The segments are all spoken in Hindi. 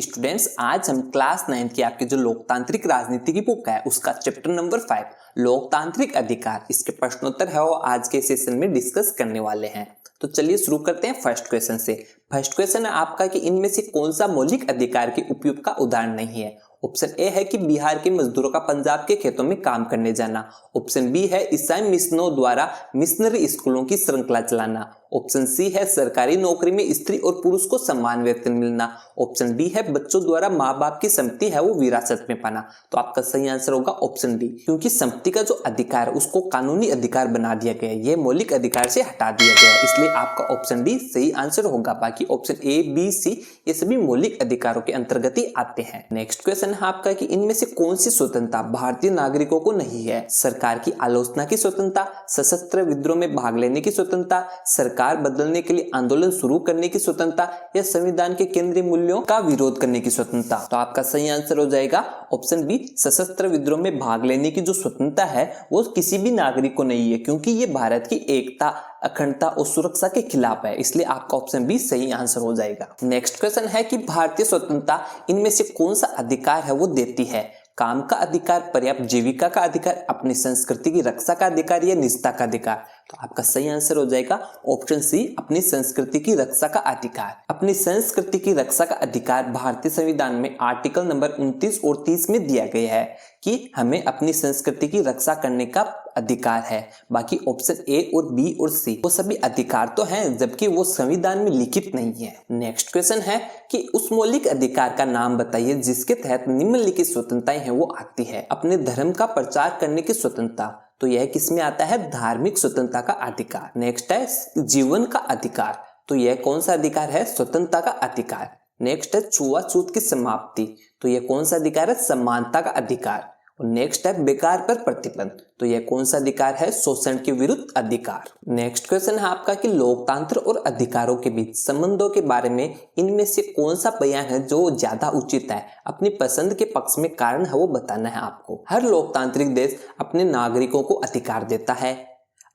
स्टूडेंट्स, आज हम क्लास 9 की आपकी जो लोकतांत्रिक राजनीति की बुक है उसका चैप्टर नंबर 5 लोकतांत्रिक अधिकार, इसके प्रश्नोत्तर है वो आज के सेशन में डिस्कस करने वाले हैं। तो चलिए शुरू करते हैं फर्स्ट क्वेश्चन से। फर्स्ट क्वेश्चन है आपका कि इनमें से कौन सा मौलिक अधिकार के उपयोग का उदाहरण नहीं है। ऑप्शन ए है कि बिहार के मजदूरों का पंजाब के खेतों में काम करने जाना। ऑप्शन बी है ईसाई मिशनों द्वारा मिशनरी स्कूलों की श्रृंखला चलाना। ऑप्शन सी है सरकारी नौकरी में स्त्री और पुरुष को समान वेतन मिलना। ऑप्शन डी है बच्चों द्वारा माँ बाप की संपत्ति है वो विरासत में पाना। तो आपका सही आंसर होगा ऑप्शन डी, क्योंकि संपत्ति का जो अधिकार है उसको कानूनी अधिकार बना दिया गया है, ये मौलिक अधिकार से हटा दिया गया है, इसलिए आपका ऑप्शन डी सही आंसर होगा। बाकी ऑप्शन ए बी सी ये सभी मौलिक अधिकारों के अंतर्गत ही आते हैं। नेक्स्ट क्वेश्चन है आपका कि इनमें से कौन सी स्वतंत्रता भारतीय नागरिकों को नहीं है। सरकार की आलोचना की स्वतंत्रता, सशस्त्र विद्रोह में भाग लेने की स्वतंत्रता, सरकार बदलने के लिए आंदोलन शुरू करने की स्वतंत्रता या संविधान के केंद्रीय मूल्यों का विरोध करने की स्वतंत्रता। तो आपका सही आंसर हो जाएगा ऑप्शन बी, सशस्त्र विद्रोह में भाग लेने की जो स्वतंत्रता है वो किसी भी नागरिक को नहीं है, क्योंकि ये भारत की एकता, अखंडता और सुरक्षा के खिलाफ है, इसलिए आपका ऑप्शन बी सही आंसर हो जाएगा। नेक्स्ट क्वेश्चन है कि भारतीय स्वतंत्रता इनमें से कौन सा अधिकार है वो देती है। काम का अधिकार, पर्याप्त जीविका का अधिकार, अपनी संस्कृति की रक्षा का अधिकार या निजता का अधिकार। तो आपका सही आंसर हो जाएगा ऑप्शन सी, अपनी संस्कृति की रक्षा का अधिकार। अपनी संस्कृति की रक्षा का अधिकार भारतीय संविधान में आर्टिकल नंबर 29 और 30 में दिया गया है कि हमें अपनी संस्कृति की रक्षा करने का अधिकार है। बाकी ऑप्शन ए और बी और सी वो सभी अधिकार तो हैं, जबकि वो संविधान में लिखित नहीं है। नेक्स्ट क्वेश्चन है कि उस मौलिक अधिकार का नाम बताइए जिसके तहत निम्नलिखित स्वतंत्रताएं हैं वो आती है। अपने धर्म का प्रचार करने की स्वतंत्रता, तो यह किसमें आता है, धार्मिक स्वतंत्रता का अधिकार। नेक्स्ट है जीवन का अधिकार, तो यह कौन सा अधिकार है, स्वतंत्रता का अधिकार। नेक्स्ट है छुआछूत की समाप्ति, तो यह कौन सा अधिकार है, समानता का अधिकार। और नेक्स्ट है बेकार पर प्रतिबंध, तो यह कौन सा अधिकार है, शोषण के विरुद्ध अधिकार। नेक्स्ट क्वेश्चन है आपका कि लोकतंत्र और अधिकारों के बीच संबंधों के बारे में इनमें से कौन सा बयान है जो ज्यादा उचित है। अपनी पसंद के पक्ष में कारण है वो बताना है आपको। हर लोकतांत्रिक देश अपने नागरिकों को अधिकार देता है।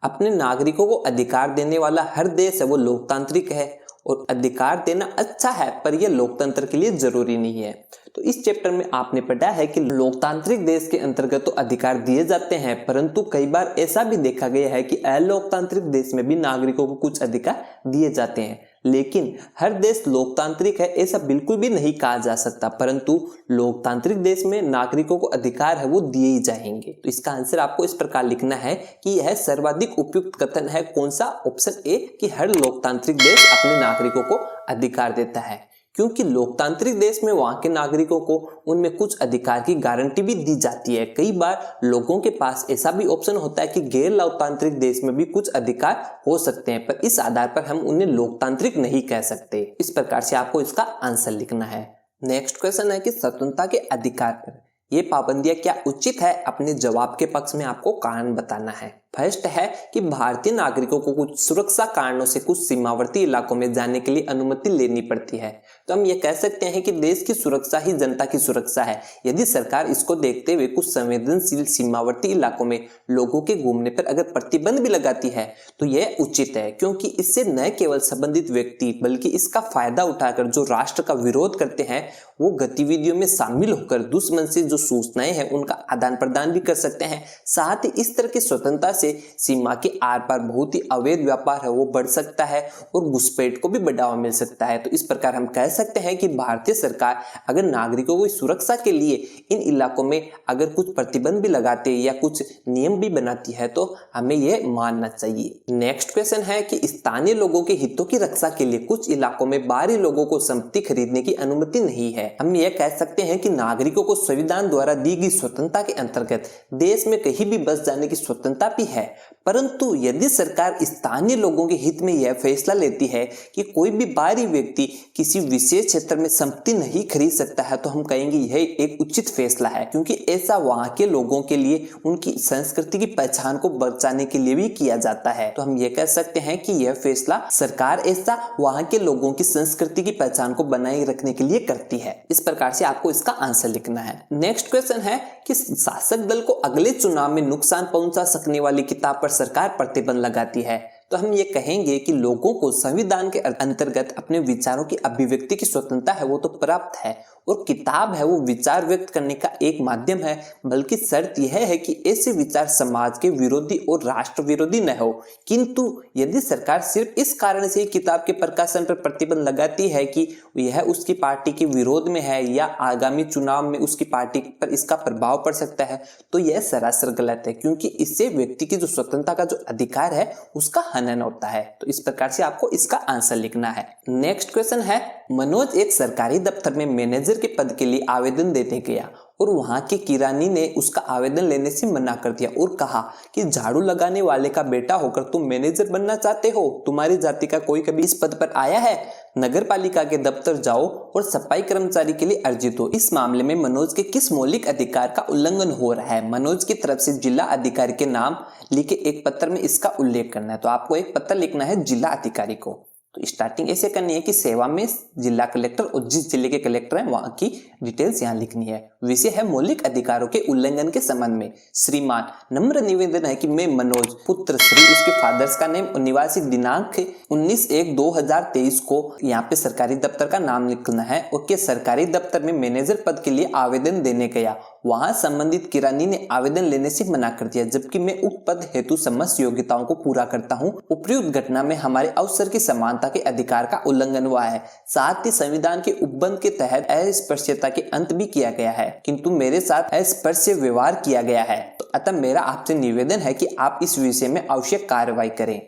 अपने नागरिकों को अधिकार देने वाला हर देश है वो लोकतांत्रिक है, और अधिकार देना अच्छा है पर यह लोकतंत्र के लिए जरूरी नहीं है। तो इस चैप्टर में आपने पढ़ा है कि लोकतांत्रिक देश के अंतर्गत तो अधिकार दिए जाते हैं, परंतु कई बार ऐसा भी देखा गया है कि अलोकतांत्रिक देश में भी नागरिकों को कुछ अधिकार दिए जाते हैं। लेकिन हर देश लोकतांत्रिक है ऐसा बिल्कुल भी नहीं कहा जा सकता, परंतु लोकतांत्रिक देश में नागरिकों को अधिकार है वो दिए ही जाएंगे। तो इसका आंसर आपको इस प्रकार लिखना है कि यह सर्वाधिक उपयुक्त कथन है कौन सा, ऑप्शन ए, कि हर लोकतांत्रिक देश अपने नागरिकों को अधिकार देता है, क्योंकि लोकतांत्रिक देश में वहां के नागरिकों को उनमें कुछ अधिकार की गारंटी भी दी जाती है। कई बार लोगों के पास ऐसा भी ऑप्शन होता है कि गैर लोकतांत्रिक देश में भी कुछ अधिकार हो सकते हैं, पर इस आधार पर हम उन्हें लोकतांत्रिक नहीं कह सकते। इस प्रकार से आपको इसका आंसर लिखना है। नेक्स्ट क्वेश्चन है कि स्वतंत्रता के अधिकार पर ये पाबंदियां क्या उचित है। अपने जवाब के पक्ष में आपको कारण बताना है। फर्स्ट है कि भारतीय नागरिकों को कुछ सुरक्षा कारणों से कुछ सीमावर्ती इलाकों में जाने के लिए अनुमति लेनी पड़ती है। तो हम ये कह सकते हैं कि देश की सुरक्षा ही जनता की सुरक्षा है। यदि सरकार इसको देखते हुए कुछ संवेदनशील सीमावर्ती इलाकों में लोगों के घूमने पर अगर प्रतिबंध भी लगाती है तो यह उचित है, क्योंकि इससे न केवल संबंधित व्यक्ति बल्कि इसका फायदा उठाकर जो राष्ट्र का विरोध करते हैं वो गतिविधियों में शामिल होकर दुश्मन से जो सूचनाएं हैं उनका आदान प्रदान भी कर सकते हैं। साथ ही इस तरह की स्वतंत्रता से सीमा के आर पार बहुत ही अवैध व्यापार है वो बढ़ सकता है और घुसपैठ को भी बढ़ावा मिल सकता है। तो इस प्रकार हम कह सकते हैं कि भारतीय सरकार अगर नागरिकों की सुरक्षा के लिए इन इलाकों में अगर कुछ प्रतिबंध भी लगाती है या कुछ नियम भी बनाती है तो हमें यह मानना चाहिए। नेक्स्ट क्वेश्चन है कि स्थानीय लोगों के हितों की रक्षा के लिए कुछ इलाकों में बाहरी लोगों को संपत्ति खरीदने की अनुमति नहीं है। हम यह कह सकते हैं कि नागरिकों को संविधान द्वारा दी गई स्वतंत्रता के अंतर्गत देश में कहीं भी बस जाने की स्वतंत्रता भी है, परंतु यदि सरकार स्थानीय लोगों के हित में यह फैसला लेती है कि कोई भी बाहरी व्यक्ति किसी विशेष क्षेत्र में संपत्ति नहीं खरीद सकता है तो हम कहेंगे यह एक उचित फैसला है, क्योंकि ऐसा वहां के लोगों के लिए उनकी संस्कृति की पहचान को बचाने के लिए भी किया जाता है। तो हम ये कह सकते हैं कि यह फैसला सरकार ऐसा वहां के लोगों की संस्कृति की पहचान को बनाए रखने के लिए करती है। इस प्रकार से आपको इसका आंसर लिखना है। नेक्स्ट क्वेश्चन है कि शासक दल को अगले चुनाव में नुकसान पहुंचा सकने वाली किताब पर सरकार प्रतिबंध लगाती है। तो हम ये कहेंगे कि लोगों को संविधान के अंतर्गत अपने विचारों की अभिव्यक्ति की स्वतंत्रता है वो तो प्राप्त है, और किताब है वो विचार व्यक्त करने का एक माध्यम है, बल्कि शर्त यह है कि ऐसे विचार समाज के विरोधी और राष्ट्र विरोधी न हो। किंतु यदि सरकार सिर्फ इस कारण से किताब के प्रकाशन पर प्रतिबंध लगाती है कि यह उसकी पार्टी के विरोध में है या आगामी चुनाव में उसकी पार्टी पर इसका प्रभाव पड़ सकता है, तो यह सरासर गलत है, क्योंकि इससे व्यक्ति की जो स्वतंत्रता का जो अधिकार है उसका हनन होता है। तो इस प्रकार से आपको इसका आंसर लिखना है। नेक्स्ट क्वेश्चन है, मनोज एक सरकारी दफ्तर में मैनेजर के पद के लिए आवेदन देने गया और वहां के किरानी ने उसका आवेदन लेने से मना कर दिया और कहा कि झाड़ू लगाने वाले का बेटा होकर तुम मैनेजर बनना चाहते हो? तुम्हारी जाति का कोई कभी इस पद पर आया है? नगर पालिका के दफ्तर जाओ और सफाई कर्मचारी के लिए अर्जी दो। इस मामले में मनोज के किस मौलिक अधिकार का उल्लंघन हो रहा है? मनोज की तरफ से जिला अधिकारी के नाम लिखे एक पत्र में इसका उल्लेख करना है। तो आपको एक पत्र लिखना है जिला अधिकारी को। तो स्टार्टिंग ऐसे करनी है कि सेवा में जिला कलेक्टर और जिस जिले के कलेक्टर हैं वहां की डिटेल्स यहाँ लिखनी है। विषय है मौलिक अधिकारों के उल्लंघन के संबंध में। श्रीमान, नम्र निवेदन है कि मैं मनोज पुत्र श्री उसके फादर्स का नेम और निवासी दिनांक 19/1/2023 को यहाँ पे सरकारी दफ्तर का नाम लिखना है और के सरकारी दफ्तर में मैनेजर पद के लिए आवेदन देने गया। वहां संबंधित किरानी ने आवेदन लेने से मना कर दिया, जबकि मैं उक्त पद हेतु समस्त योग्यताओं को पूरा करता हूं। उपयुक्त घटना में हमारे अवसर की समानता के अधिकार का उल्लंघन हुआ है। साथ ही संविधान के उपबंध के तहत अस्पृश्यता के अंत भी किया गया है, किंतु मेरे साथ अस्पृश्य व्यवहार किया गया है। तो अतः मेरा आपसे निवेदन है कि आप इस विषय में आवश्यक कार्रवाई करें।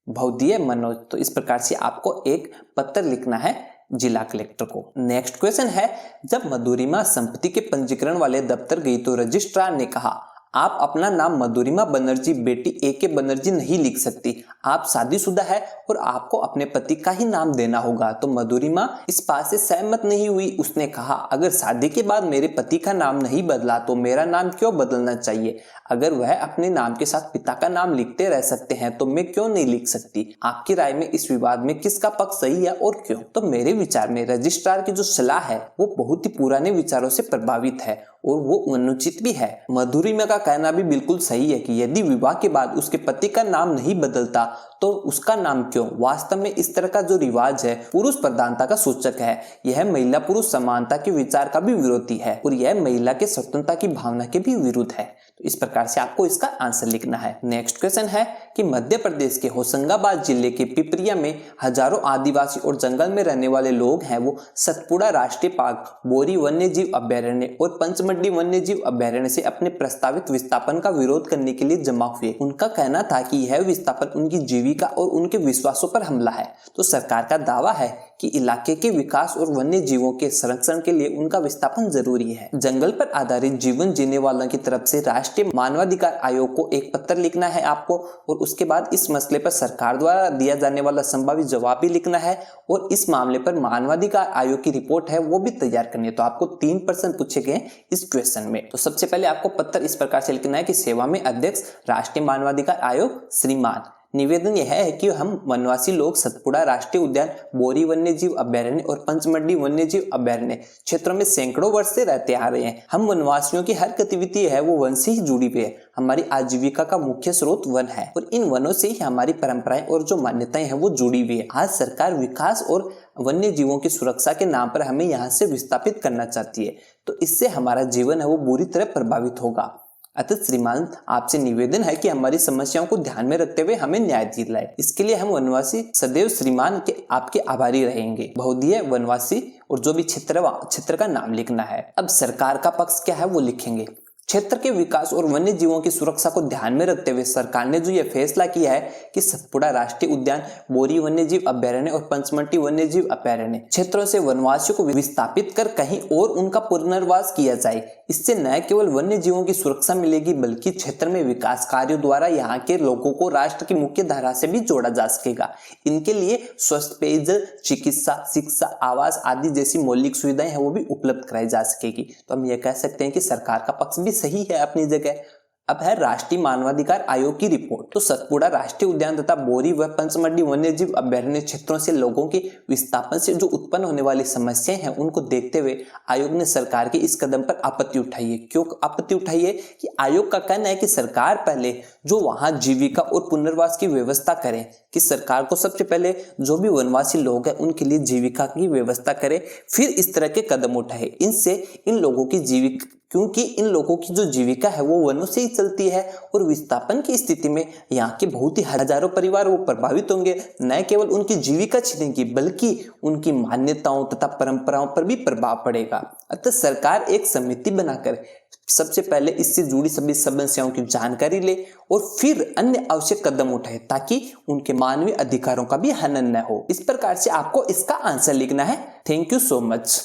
भवदीय मनोज। तो इस प्रकार से आपको एक पत्र लिखना है जिला कलेक्टर को। नेक्स्ट क्वेश्चन है, जब मधुरिमा संपत्ति के पंजीकरण वाले दफ्तर गई तो रजिस्ट्रार ने कहा आप अपना नाम मधुरिमा बनर्जी बेटी A.K. बनर्जी नहीं लिख सकती, आप शादीशुदा है और आपको अपने पति का ही नाम देना होगा। तो मधुरिमा इस बात से सहमत नहीं हुई। उसने कहा अगर शादी के बाद मेरे पति का नाम नहीं बदला तो मेरा नाम क्यों बदलना चाहिए? अगर वह अपने नाम के साथ पिता का नाम लिखते रह सकते हैं तो मैं क्यों नहीं लिख सकती? आपकी राय में इस विवाद में किसका पक्ष सही है और क्यों? तो मेरे विचार में रजिस्ट्रार की जो सलाह है वो बहुत ही पुराने विचारों से प्रभावित है और वो अनुचित भी है। मधुरिमा का कहना भी बिल्कुल सही है कि यदि विवाह के बाद उसके पति का नाम नहीं बदलता तो उसका नाम क्यों? वास्तव में इस तरह का जो रिवाज है पुरुष प्रधानता का सूचक है। यह महिला पुरुष समानता के विचार का भी विरोधी है और यह महिला के स्वतंत्रता की भावना के भी विरुद्ध है। तो इस प्रकार से आपको इसका आंसर लिखना है। नेक्स्ट क्वेश्चन है कि मध्य प्रदेश के होशंगाबाद जिले के पिपरिया में हजारों आदिवासी और जंगल में रहने वाले लोग हैं वो सतपुड़ा राष्ट्रीय पार्क, बोरी वन्य जीव अभ्यारण्य और पंचमढ़ी वन्य जीव अभ्यारण्य से अपने प्रस्तावित विस्थापन का विरोध करने के लिए जमा हुए। उनका कहना था कि यह विस्थापन उनकी जीविका और उनके विश्वासों पर हमला है। तो सरकार का दावा है कि इलाके के विकास और वन्य जीवों के संरक्षण के लिए उनका विस्थापन जरूरी है। जंगल पर आधारित जीवन जीने वालों की तरफ से राष्ट्रीय मानवाधिकार आयोग को एक पत्र लिखना है आपको और उसके बाद इस मसले पर सरकार द्वारा दिया जाने वाला संभावित जवाब भी लिखना है और इस मामले पर मानवाधिकार आयोग की रिपोर्ट है वो भी तैयार करनी है। तो आपको 3 प्रश्न पूछे गए इस क्वेश्चन में। तो सबसे पहले आपको पत्र इस प्रकार से लिखना है कि सेवा में अध्यक्ष राष्ट्रीय मानवाधिकार आयोग श्रीमान, निवेदन यह है कि हम वनवासी लोग सतपुड़ा राष्ट्रीय उद्यान, बोरी वन्य जीव अभ्यारण्य और पंचमढ़ी वन्य जीव अभ्यारण्य क्षेत्रों में सैकड़ों वर्ष से रहते आ रहे हैं। हम वनवासियों की हर गतिविधि है वो वन से ही जुड़ी हुई है। हमारी आजीविका का मुख्य स्रोत वन है और इन वनों से ही हमारी परंपराएं और जो मान्यताएं हैं वो जुड़ी हुई है। आज सरकार विकास और वन्य जीवों की सुरक्षा के नाम पर हमें यहाँ से विस्थापित करना चाहती है, तो इससे हमारा जीवन है वो बुरी तरह प्रभावित होगा। अतः श्रीमान, आपसे निवेदन है कि हमारी समस्याओं को ध्यान में रखते हुए हमें न्याय दिलाए। इसके लिए हम वनवासी सदैव श्रीमान के आपके आभारी रहेंगे। बहुदीय वनवासी और जो भी क्षेत्र का नाम लिखना है। अब सरकार का पक्ष क्या है वो लिखेंगे। क्षेत्र के विकास और वन्य जीवों की सुरक्षा को ध्यान में रखते हुए सरकार ने जो यह फैसला किया है कि सतपुड़ा राष्ट्रीय उद्यान, बोरी वन्य जीव अभ्यारण्य और पंचमढ़ी वन्य जीव अभ्यारण्य क्षेत्रों से वनवासियों को विस्थापित कर कहीं और उनका पुनर्वास किया जाए। इससे न केवल वन्य जीवों की सुरक्षा मिलेगी बल्कि क्षेत्र में विकास कार्यों द्वारा यहाँ के लोगों को राष्ट्र की मुख्य धारा से भी जोड़ा जा सकेगा। इनके लिए स्वस्थ पेयजल, चिकित्सा, शिक्षा, आवास आदि जैसी मौलिक सुविधाएं हैं वो भी उपलब्ध कराई जा सकेगी। तो हम ये कह सकते हैं कि सरकार का पक्ष भी सही है अपनी जगह। अब है राष्ट्रीय मानवाधिकार आयोग की रिपोर्ट। तो सतपुड़ा राष्ट्रीय उद्यान तथा बोरी व पंचमढ़ी वन्यजीव अभ्यारण्य क्षेत्रों से लोगों के विस्थापन से जो उत्पन्न होने वाली समस्याएं हैं उनको देखते हुए आयोग ने सरकार के इस कदम पर आपत्ति उठाई है। क्यों आपत्ति उठाई है कि आयोग का कहना है कि सरकार पहले जो वहां जीविका और पुनर्वास की व्यवस्था करे, कि सरकार को सबसे पहले जो भी वनवासी लोग हैं उनके लिए जीविका की व्यवस्था करे, फिर इस तरह के कदम उठाए। इनसे इन लोगों की जीविका, क्योंकि इन लोगों की जो जीविका है वो वनों से ही चलती है और विस्थापन की स्थिति में यहाँ के बहुत ही हजारों परिवार वो प्रभावित होंगे। न केवल उनकी जीविका छिनेगी बल्कि उनकी मान्यताओं तथा परंपराओं पर भी प्रभाव पड़ेगा। अतः सरकार एक समिति बनाकर सबसे पहले इससे जुड़ी सभी समस्याओं की जानकारी ले और फिर अन्य आवश्यक कदम उठाए ताकि उनके मानवीय अधिकारों का भी हनन न हो। इस प्रकार से आपको इसका आंसर लिखना है। Thank you so much.